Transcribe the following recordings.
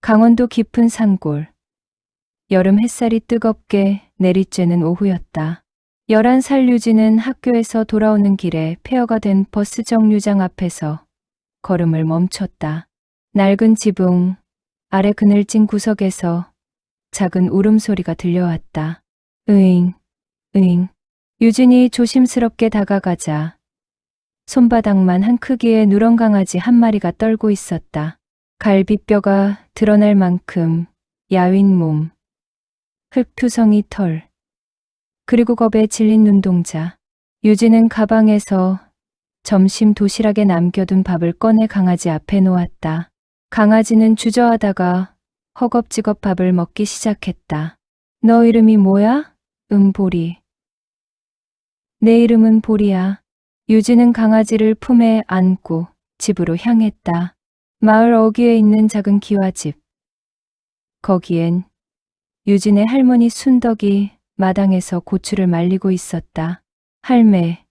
강원도 깊은 산골. 여름 햇살이 뜨겁게 내리쬐는 오후였다. 11살 유진은 학교에서 돌아오는 길에 폐허가 된 버스 정류장 앞에서 걸음을 멈췄다. 낡은 지붕 아래 그늘진 구석에서 작은 울음소리가 들려왔다. 으잉, 으잉. 유진이 조심스럽게 다가가자 손바닥만 한 크기의 누런 강아지 한 마리가 떨고 있었다. 갈비뼈가 드러날 만큼 야윈 몸, 흙투성이 털, 그리고 겁에 질린 눈동자. 유진은 가방에서 점심 도시락에 남겨둔 밥을 꺼내 강아지 앞에 놓았다. 강아지는 주저하다가 허겁지겁 밥을 먹기 시작했다. 너 이름이 뭐야? 보리. 내 이름은 보리야. 유진은 강아지를 품에 안고 집으로 향했다. 마을 어귀에 있는 작은 기와집. 거기엔 유진의 할머니 순덕이 마당에서 고추를 말리고 있었다. 할매,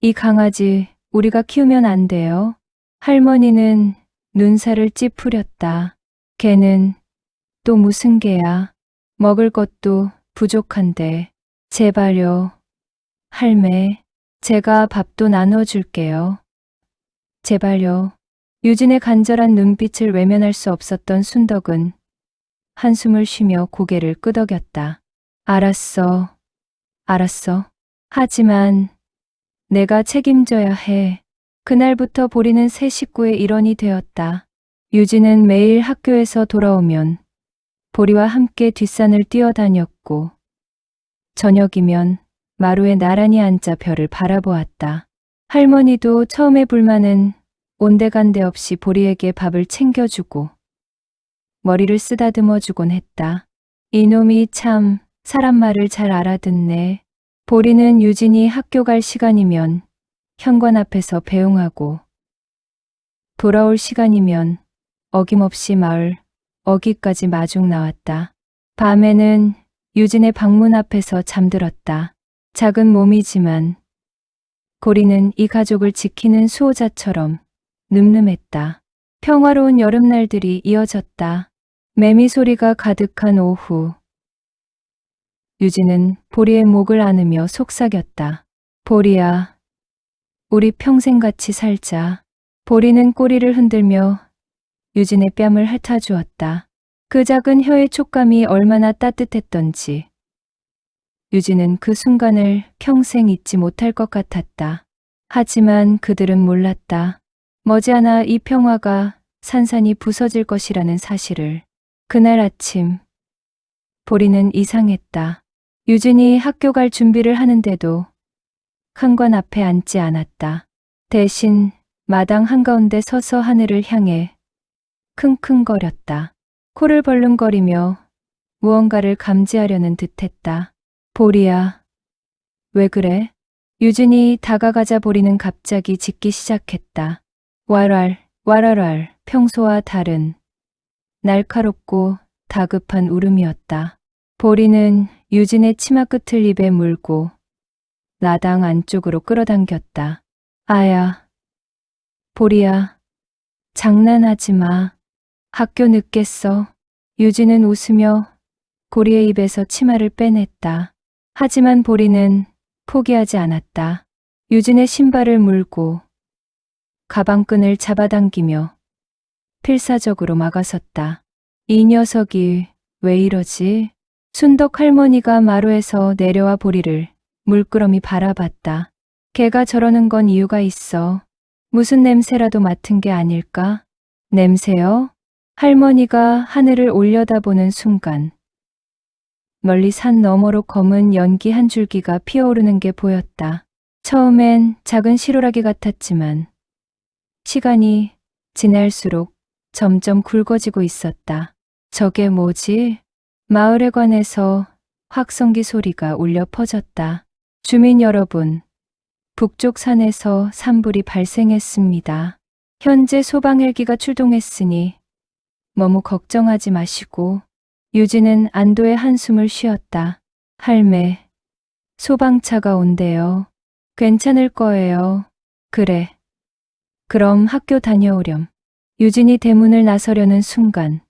이 강아지 우리가 키우면 안 돼요? 할머니는 눈살을 찌푸렸다. 걔는 또 무슨 개야? 먹을 것도 부족한데. 제발요. 할매, 제가 밥도 나눠줄게요. 제발요. 유진의 간절한 눈빛을 외면할 수 없었던 순덕은 한숨을 쉬며 고개를 끄덕였다. 알았어. 알았어. 하지만 내가 책임져야 해. 그날부터 보리는 새 식구의 일원이 되었다. 유진은 매일 학교에서 돌아오면 보리와 함께 뒷산을 뛰어다녔고 저녁이면 마루에 나란히 앉아 별을 바라보았다. 할머니도 처음에 불만은 온데간데 없이 보리에게 밥을 챙겨주고 머리를 쓰다듬어주곤 했다. 이놈이 참 사람 말을 잘 알아듣네. 보리는 유진이 학교 갈 시간이면 현관 앞에서 배웅하고 돌아올 시간이면 어김없이 마을 어귀까지 마중 나왔다. 밤에는 유진의 방문 앞에서 잠들었다. 작은 몸이지만 고리는 이 가족을 지키는 수호자처럼 늠름했다. 평화로운 여름날들이 이어졌다. 매미 소리가 가득한 오후. 유진은 보리의 목을 안으며 속삭였다. 보리야, 우리 평생 같이 살자. 보리는 꼬리를 흔들며 유진의 뺨을 핥아주었다. 그 작은 혀의 촉감이 얼마나 따뜻했던지 유진은 그 순간을 평생 잊지 못할 것 같았다. 하지만 그들은 몰랐다. 머지않아 이 평화가 산산이 부서질 것이라는 사실을. 그날 아침 보리는 이상했다. 유진이 학교 갈 준비를 하는데도 현관 앞에 앉지 않았다. 대신 마당 한가운데 서서 하늘을 향해 킁킁거렸다. 코를 벌렁거리며 무언가를 감지하려는 듯했다. 보리야, 왜 그래? 유진이 다가가자 보리는 갑자기 짖기 시작했다. 왈왈, 왈왈왈, 평소와 다른 날카롭고 다급한 울음이었다. 보리는 유진의 치마 끝을 입에 물고 나당 안쪽으로 끌어당겼다. 아야, 보리야, 장난하지 마. 학교 늦겠어. 유진은 웃으며 보리의 입에서 치마를 빼냈다. 하지만 보리는 포기하지 않았다. 유진의 신발을 물고 가방끈을 잡아당기며 필사적으로 막아섰다. 이 녀석이 왜 이러지? 순덕 할머니가 마루에서 내려와 보리를 물끄러미 바라봤다. 걔가 저러는 건 이유가 있어. 무슨 냄새라도 맡은 게 아닐까? 냄새요? 할머니가 하늘을 올려다보는 순간 멀리 산 너머로 검은 연기 한 줄기가 피어오르는 게 보였다. 처음엔 작은 시루라기 같았지만 시간이 지날수록 점점 굵어지고 있었다. 저게 뭐지? 마을에 관해서 확성기 소리가 울려 퍼졌다. 주민 여러분, 북쪽 산에서 산불이 발생했습니다. 현재 소방 헬기가 출동했으니 너무 걱정하지 마시고. 유진은 안도의 한숨을 쉬었다. 할매, 소방차가 온대요. 괜찮을 거예요. 그래. 그럼 학교 다녀오렴. 유진이 대문을 나서려는 순간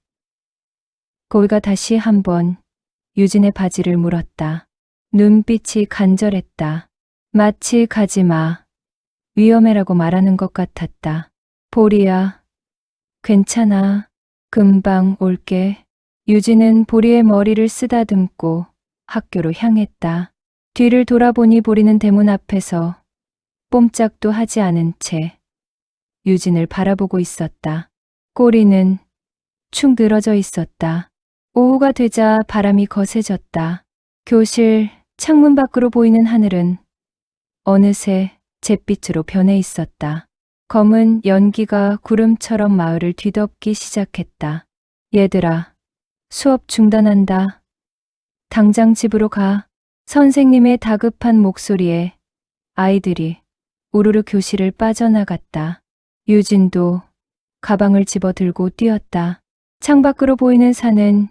고이가 다시 한번 유진의 바지를 물었다. 눈빛이 간절했다. 마치 가지마, 위험해라고 말하는 것 같았다. 보리야, 괜찮아. 금방 올게. 유진은 보리의 머리를 쓰다듬고 학교로 향했다. 뒤를 돌아보니 보리는 대문 앞에서 꼼짝도 하지 않은 채 유진을 바라보고 있었다. 꼬리는 축 늘어져 있었다. 오후가 되자 바람이 거세졌다. 교실 창문 밖으로 보이는 하늘은 어느새 잿빛으로 변해 있었다. 검은 연기가 구름처럼 마을을 뒤덮기 시작했다. 얘들아, 수업 중단한다. 당장 집으로 가. 선생님의 다급한 목소리에 아이들이 우르르 교실을 빠져나갔다. 유진도 가방을 집어들고 뛰었다. 창밖으로 보이는 산은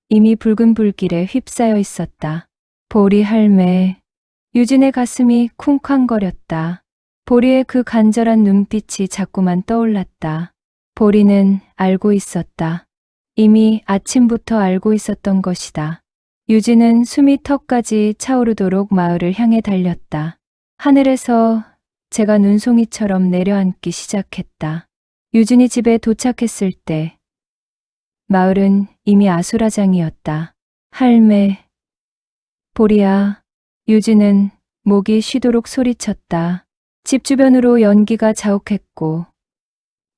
이미 붉은 불길에 휩싸여 있었다. 보리 할매. 유진의 가슴이 쿵쾅거렸다. 보리의 그 간절한 눈빛이 자꾸만 떠올랐다. 보리는 알고 있었다. 이미 아침부터 알고 있었던 것이다. 유진은 숨이 턱까지 차오르도록 마을을 향해 달렸다. 하늘에서 재가 눈송이처럼 내려앉기 시작했다. 유진이 집에 도착했을 때 마을은 이미 아수라장이었다. 할매. 보리야. 유진은 목이 쉬도록 소리쳤다. 집 주변으로 연기가 자욱했고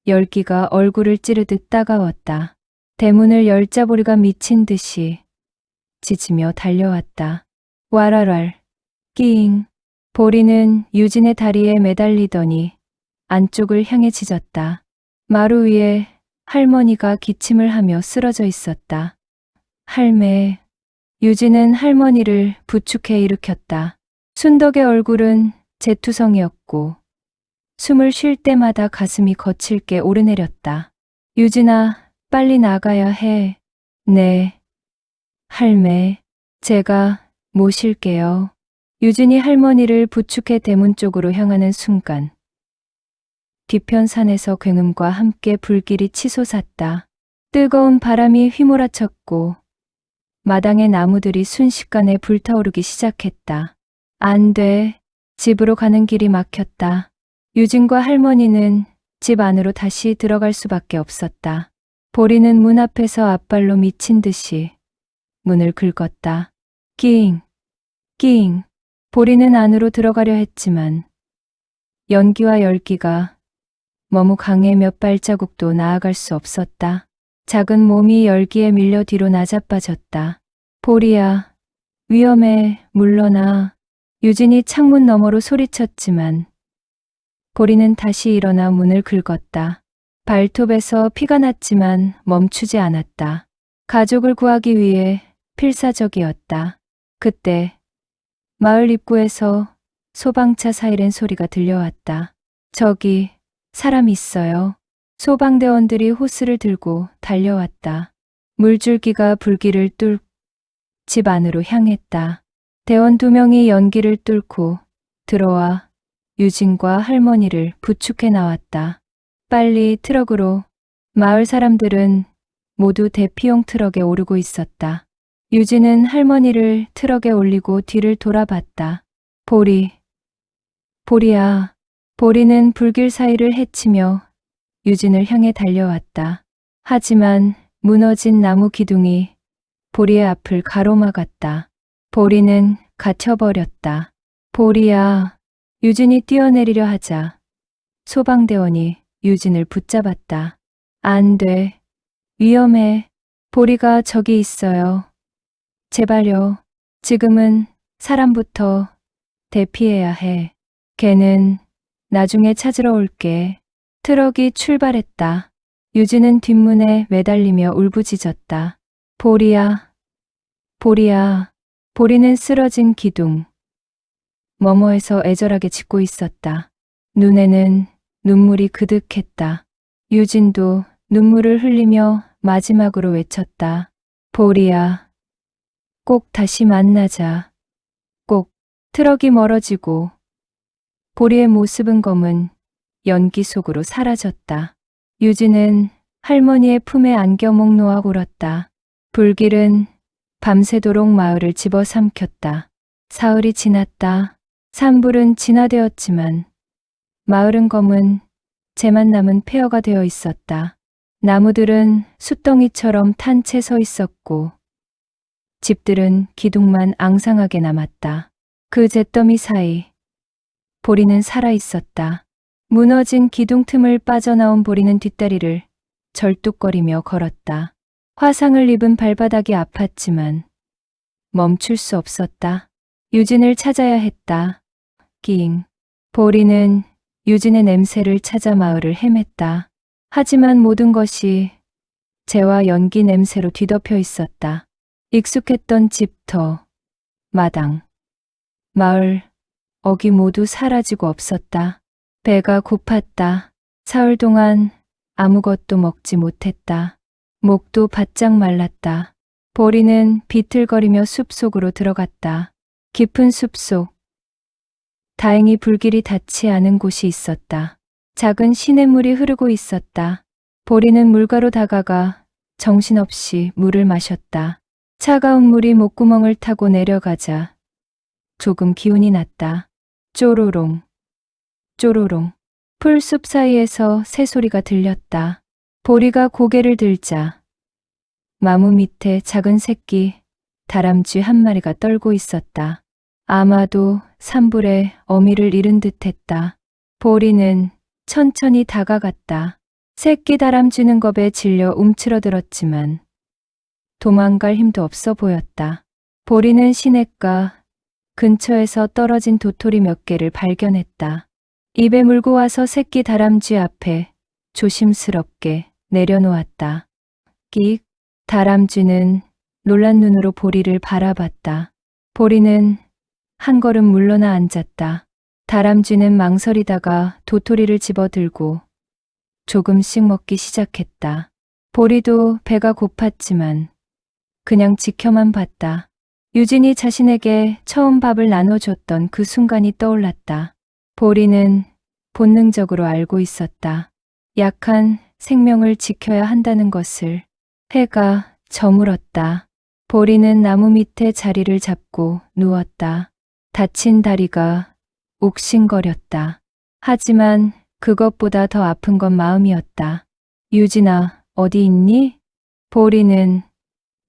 열기가 얼굴을 찌르듯 따가웠다. 대문을 열자 보리가 미친 듯이 짖으며 달려왔다. 와랄랄. 끼잉. 보리는 유진의 다리에 매달리더니 안쪽을 향해 짖었다. 마루 위에 할머니가 기침을 하며 쓰러져 있었다. 할매. 유진은 할머니를 부축해 일으켰다. 순덕의 얼굴은 재투성이었고 숨을 쉴 때마다 가슴이 거칠게 오르내렸다. 유진아, 빨리 나가야 해. 네. 할매, 제가 모실게요. 유진이 할머니를 부축해 대문 쪽으로 향하는 순간 뒤편 산에서 굉음과 함께 불길이 치솟았다. 뜨거운 바람이 휘몰아쳤고 마당의 나무들이 순식간에 불타오르기 시작했다. 안 돼. 집으로 가는 길이 막혔다. 유진과 할머니는 집 안으로 다시 들어갈 수밖에 없었다. 보리는 문 앞에서 앞발로 미친 듯이 문을 긁었다. 낑, 낑. 보리는 안으로 들어가려 했지만 연기와 열기가 너무 강해 몇 발자국도 나아갈 수 없었다. 작은 몸이 열기에 밀려 뒤로 나자빠졌다. 보리야, 위험해, 물러나. 유진이 창문 너머로 소리쳤지만 보리는 다시 일어나 문을 긁었다. 발톱에서 피가 났지만 멈추지 않았다. 가족을 구하기 위해 필사적이었다. 그때 마을 입구에서 소방차 사이렌 소리가 들려왔다. 저기 사람 있어요. 소방대원들이 호스를 들고 달려왔다. 물줄기가 불길을 뚫고 집 안으로 향했다. 대원 2명이 연기를 뚫고 들어와 유진과 할머니를 부축해 나왔다. 빨리 트럭으로. 마을 사람들은 모두 대피용 트럭에 오르고 있었다. 유진은 할머니를 트럭에 올리고 뒤를 돌아봤다. 보리. 보리야. 보리는 불길 사이를 헤치며 유진을 향해 달려왔다. 하지만 무너진 나무 기둥이 보리의 앞을 가로막았다. 보리는 갇혀버렸다. 보리야. 유진이 뛰어내리려 하자 소방대원이 유진을 붙잡았다. 안 돼. 위험해. 보리가 저기 있어요. 제발요. 지금은 사람부터 대피해야 해. 걔는 나중에 찾으러 올게. 트럭이 출발했다. 유진은 뒷문에 매달리며 울부짖었다. 보리야. 보리야. 보리는 쓰러진 기둥 너머에서 애절하게 짖고 있었다. 눈에는 눈물이 그득했다. 유진도 눈물을 흘리며 마지막으로 외쳤다. 보리야. 꼭 다시 만나자. 꼭. 트럭이 멀어지고 보리의 모습은 검은 연기 속으로 사라졌다. 유진은 할머니의 품에 안겨 목 놓아 울었다. 불길은 밤새도록 마을을 집어삼켰다. 사흘이 지났다. 산불은 진화되었지만 마을은 검은 재만 남은 폐허가 되어 있었다. 나무들은 숫덩이처럼 탄 채 서 있었고 집들은 기둥만 앙상하게 남았다. 그 잿더미 사이 보리는 살아 있었다. 무너진 기둥 틈을 빠져나온 보리는 뒷다리를 절뚝거리며 걸었다. 화상을 입은 발바닥이 아팠지만 멈출 수 없었다. 유진을 찾아야 했다. 낑. 보리는 유진의 냄새를 찾아 마을을 헤맸다. 하지만 모든 것이 재와 연기 냄새로 뒤덮여 있었다. 익숙했던 집터, 마당, 마을, 어귀 모두 사라지고 없었다. 배가 고팠다. 사흘 동안 아무것도 먹지 못했다. 목도 바짝 말랐다. 보리는 비틀거리며 숲속으로 들어갔다. 깊은 숲속. 다행히 불길이 닿지 않은 곳이 있었다. 작은 시냇물이 흐르고 있었다. 보리는 물가로 다가가 정신없이 물을 마셨다. 차가운 물이 목구멍을 타고 내려가자 조금 기운이 났다. 쪼로롱, 쪼로롱. 풀숲 사이에서 새소리가 들렸다. 보리가 고개를 들자 나무 밑에 작은 새끼 다람쥐 한 마리가 떨고 있었다. 아마도 산불에 어미를 잃은 듯했다. 보리는 천천히 다가갔다. 새끼 다람쥐는 겁에 질려 움츠러들었지만 도망갈 힘도 없어 보였다. 보리는 시냇가 근처에서 떨어진 도토리 몇 개를 발견했다. 입에 물고 와서 새끼 다람쥐 앞에 조심스럽게 내려놓았다. 끽. 다람쥐는 놀란 눈으로 보리를 바라봤다. 보리는 한 걸음 물러나 앉았다. 다람쥐는 망설이다가 도토리를 집어들고 조금씩 먹기 시작했다. 보리도 배가 고팠지만 그냥 지켜만 봤다. 유진이 자신에게 처음 밥을 나눠줬던 그 순간이 떠올랐다. 보리는 본능적으로 알고 있었다. 약한 생명을 지켜야 한다는 것을. 해가 저물었다. 보리는 나무 밑에 자리를 잡고 누웠다. 다친 다리가 옥신거렸다. 하지만 그것보다 더 아픈 건 마음이었다. 유진아, 어디 있니? 보리는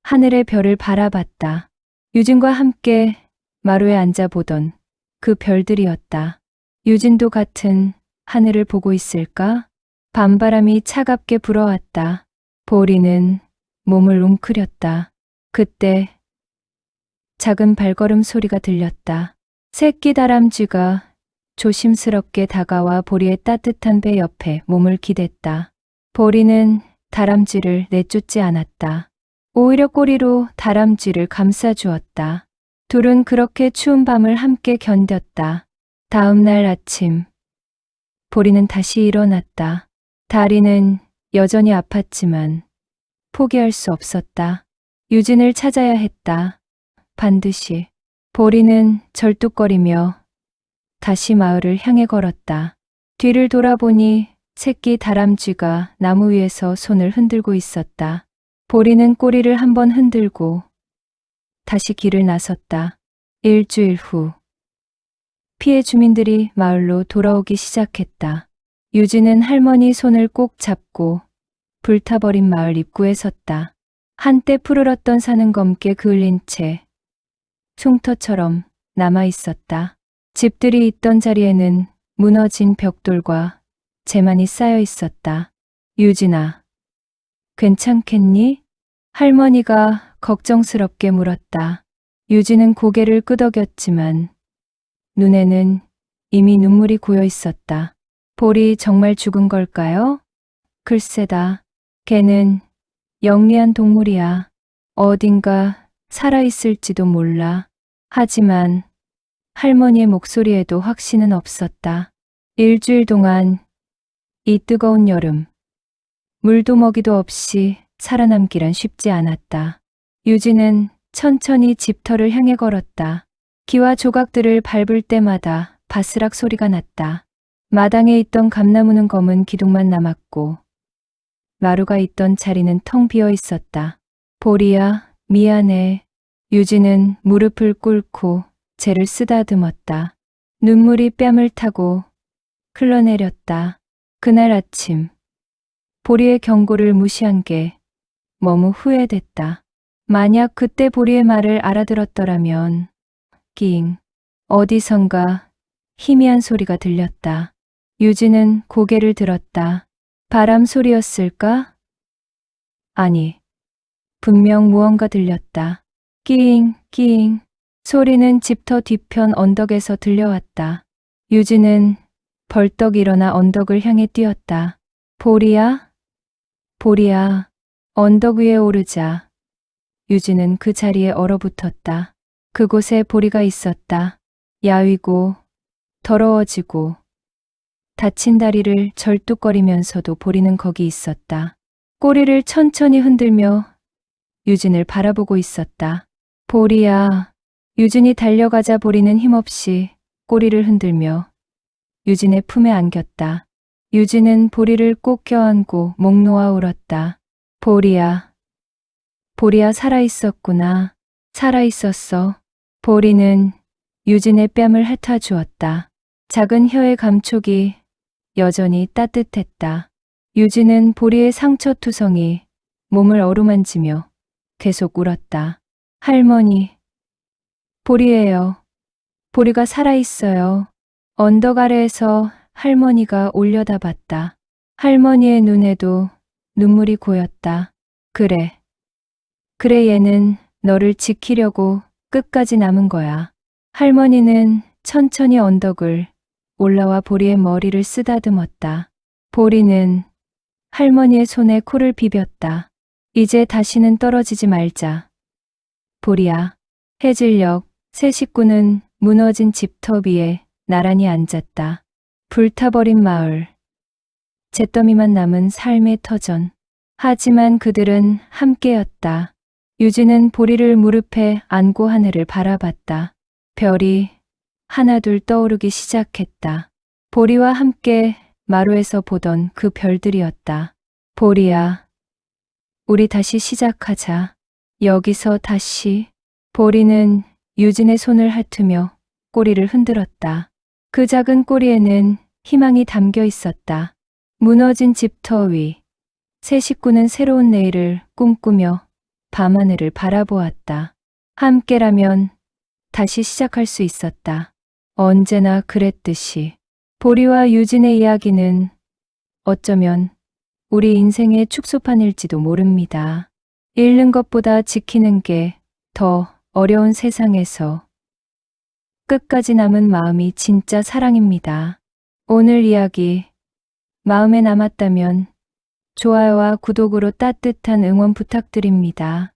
하늘의 별을 바라봤다. 유진과 함께 마루에 앉아보던 그 별들이었다. 유진도 같은 하늘을 보고 있을까? 밤바람이 차갑게 불어왔다. 보리는 몸을 웅크렸다. 그때 작은 발걸음 소리가 들렸다. 새끼 다람쥐가 조심스럽게 다가와 보리의 따뜻한 배 옆에 몸을 기댔다. 보리는 다람쥐를 내쫓지 않았다. 오히려 꼬리로 다람쥐를 감싸주었다. 둘은 그렇게 추운 밤을 함께 견뎠다. 다음 날 아침, 보리는 다시 일어났다. 다리는 여전히 아팠지만 포기할 수 없었다. 유진을 찾아야 했다. 반드시. 보리는 절뚝거리며 다시 마을을 향해 걸었다. 뒤를 돌아보니 새끼 다람쥐가 나무 위에서 손을 흔들고 있었다. 보리는 꼬리를 한번 흔들고 다시 길을 나섰다. 일주일 후. 피해 주민들이 마을로 돌아오기 시작했다. 유진은 할머니 손을 꼭 잡고 불타버린 마을 입구에 섰다. 한때 푸르렀던 산은 검게 그을린 채 흉터처럼 남아 있었다. 집들이 있던 자리에는 무너진 벽돌과 재만이 쌓여 있었다. 유진아, 괜찮겠니? 할머니가 걱정스럽게 물었다. 유진은 고개를 끄덕였지만 눈에는 이미 눈물이 고여 있었다. 보리 정말 죽은 걸까요? 글쎄다. 걔는 영리한 동물이야. 어딘가 살아있을지도 몰라. 하지만 할머니의 목소리에도 확신은 없었다. 일주일 동안 이 뜨거운 여름, 물도 먹이도 없이 살아남기란 쉽지 않았다. 유진은 천천히 집터를 향해 걸었다. 기와 조각들을 밟을 때마다 바스락 소리가 났다. 마당에 있던 감나무는 검은 기둥만 남았고 마루가 있던 자리는 텅 비어 있었다. 보리야, 미안해. 유진은 무릎을 꿇고 쟤를 쓰다듬었다. 눈물이 뺨을 타고 흘러내렸다. 그날 아침, 보리의 경고를 무시한 게 너무 후회됐다. 만약 그때 보리의 말을 알아들었더라면, 낑, 어디선가 희미한 소리가 들렸다. 유진은 고개를 들었다. 바람 소리였을까? 아니, 분명 무언가 들렸다. 끼잉, 끼잉. 소리는 집터 뒤편 언덕에서 들려왔다. 유진은 벌떡 일어나 언덕을 향해 뛰었다. 보리야? 보리야. 언덕 위에 오르자 유진은 그 자리에 얼어붙었다. 그곳에 보리가 있었다. 야위고 더러워지고 다친 다리를 절뚝거리면서도 보리는 거기 있었다. 꼬리를 천천히 흔들며 유진을 바라보고 있었다. 보리야. 유진이 달려가자 보리는 힘없이 꼬리를 흔들며 유진의 품에 안겼다. 유진은 보리를 꼭 껴안고 목 놓아 울었다. 보리야. 보리야 살아있었구나. 살아있었어. 보리는 유진의 뺨을 핥아 주었다. 작은 혀의 감촉이 여전히 따뜻했다. 유진은 보리의 상처투성이 몸을 어루만지며 계속 울었다. 할머니. 보리예요. 보리가 살아있어요. 언덕 아래에서 할머니가 올려다봤다. 할머니의 눈에도 눈물이 고였다. 그래. 그래 얘는 너를 지키려고 끝까지 남은 거야. 할머니는 천천히 언덕을 올라와 보리의 머리를 쓰다듬었다. 보리는 할머니의 손에 코를 비볐다. 이제 다시는 떨어지지 말자. 보리야. 해질녘 세 식구는 무너진 집터 위에 나란히 앉았다. 불타버린 마을. 잿더미만 남은 삶의 터전. 하지만 그들은 함께였다. 유진은 보리를 무릎에 안고 하늘을 바라봤다. 별이 하나둘 떠오르기 시작했다. 보리와 함께 마루에서 보던 그 별들이었다. 보리야. 우리 다시 시작하자. 여기서 다시. 보리는 유진의 손을 핥으며 꼬리를 흔들었다. 그 작은 꼬리에는 희망이 담겨 있었다. 무너진 집터 위. 세 식구는 새로운 내일을 꿈꾸며 밤하늘을 바라보았다. 함께라면 다시 시작할 수 있었다. 언제나 그랬듯이. 보리와 유진의 이야기는 어쩌면 우리 인생의 축소판일지도 모릅니다. 잃는 것보다 지키는 게 더 어려운 세상에서 끝까지 남은 마음이 진짜 사랑입니다. 오늘 이야기 마음에 남았다면 좋아요와 구독으로 따뜻한 응원 부탁드립니다.